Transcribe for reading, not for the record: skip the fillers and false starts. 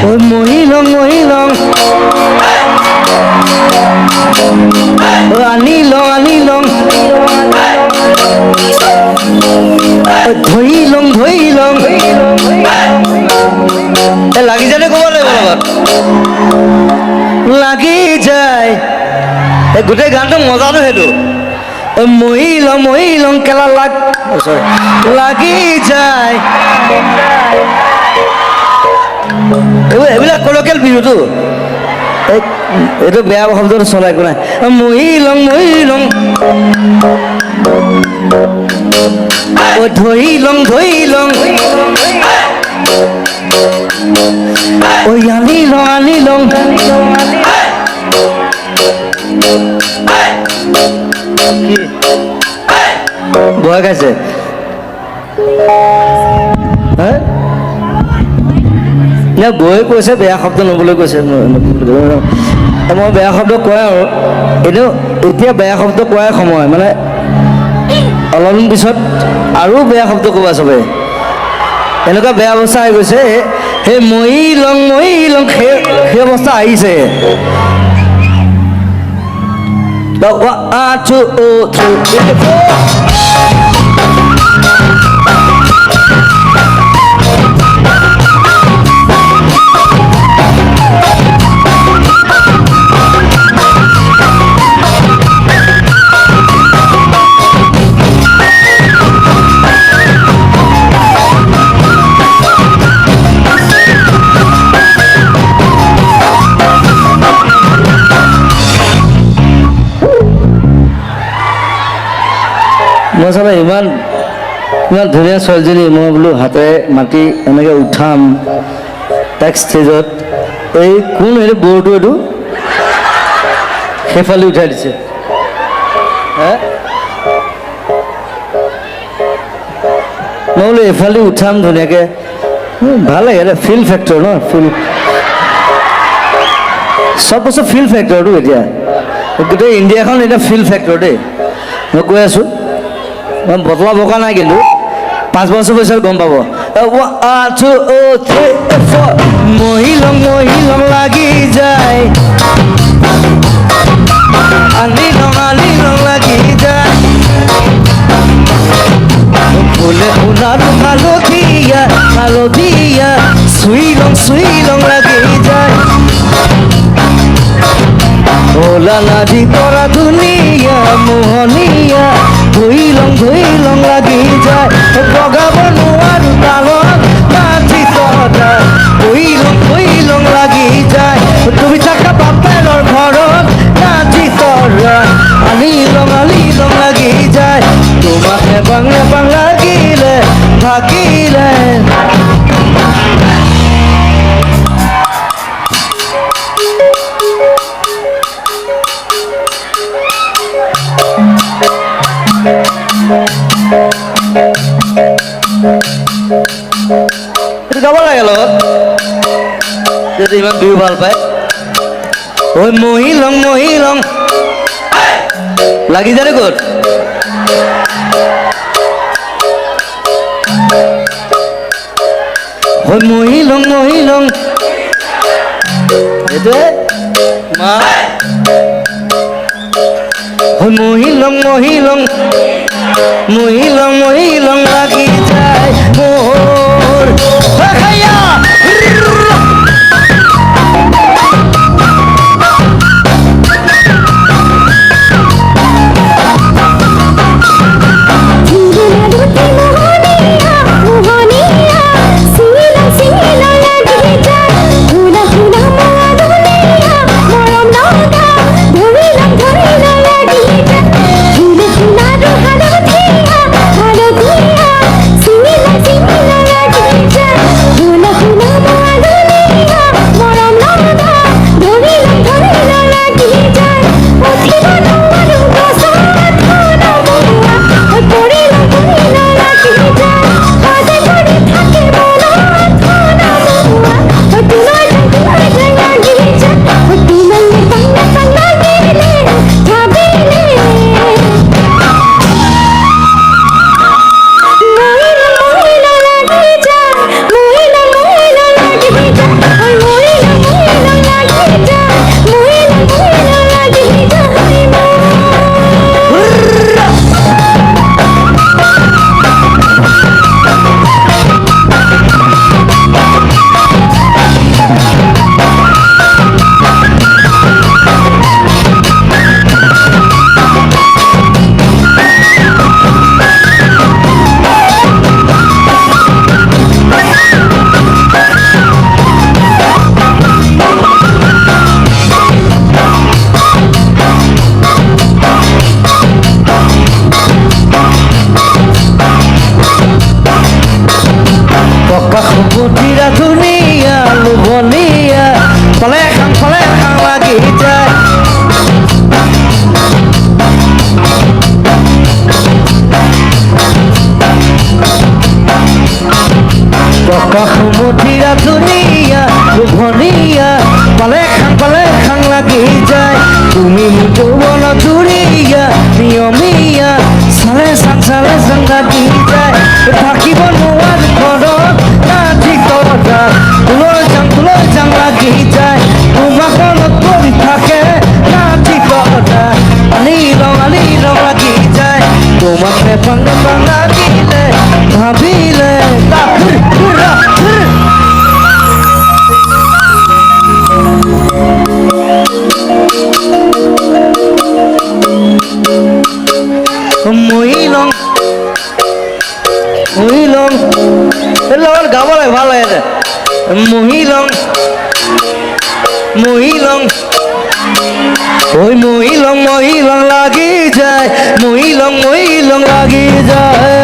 ôi mহিলং আনিলং ধৰিলং লাগি যায় ক'ব লাগিব লগত লাগি যায় গোটেই গানটো মজাটো সেইটো মহিলং কেলা লাগি যায় এইবিলাক কলকিয়েল বিহুটো এইটো বেয়া শব্দটো চলাই একো নাই মহিলং ধৰিলং আনিলং ভয় খাইছে না বৌয়ে কৈছে বেয়া শব্দ নবলৈ কৈছে মই বেয়া শব্দ কয় আৰু এনেও এতিয়া বেয়া শব্দ কোৱাৰ সময় মানে অলপদিন পিছত আৰু বেয়া শব্দ ক'বা চবে এনেকুৱা বেয়া অৱস্থা হৈ গৈছে সেই মহিলং সেই অৱস্থা আহিছে মই চাবা ইমান ধুনীয়া ছোৱালীজনী মই বোলো হাতেৰে মাতি এনেকৈ উঠাম তাইক ষ্টেজত এই কোন এইটো বৰটো এইটো সেইফালে উঠাই দিছে মই বোলো এইফালে উঠাম ধুনীয়াকৈ ভাল লাগে এটা ফিল ফেক্টৰ ন ফিল চব বস্তু ফিল ফেক্টৰটো এতিয়া গোটেই ইণ্ডিয়াখন এতিয়া ফিল ফেক্টৰ দেই মই কৈ আছোঁ মই বটলা বকা নাই কিন্তু 5 বছৰ পিছত গম পাব মহিলং লাগি যায় আনিলং লাগি যায় ফুলে সোণাৰু হালধীয়া চুইলং লাগি যায় ওলা নাদি পৰা ধুনীয়া মোহনীয়া ধুইলং লাগি যায় বগাব নোৱাৰো তালত নাচি তৰা ধুইলং লাগি যায় তুমি থাকা বাপেৰৰ ঘৰত নাচি তৰা আনিলং লাগি যায় তোমাকে বাং লাগিলে থাকিলে গাব লাগে লগত যদি ইমান বিহু ভাল পায় ঐ মহিলং লাগি যায় ক'ত ঐ মহিলং এইটোৱে মহিলং লাগি যায় মোৰ মহিলং মহিলং ওই মহিলং মহিলং লাগি যায় মহিলং মহিলং লাগি যায়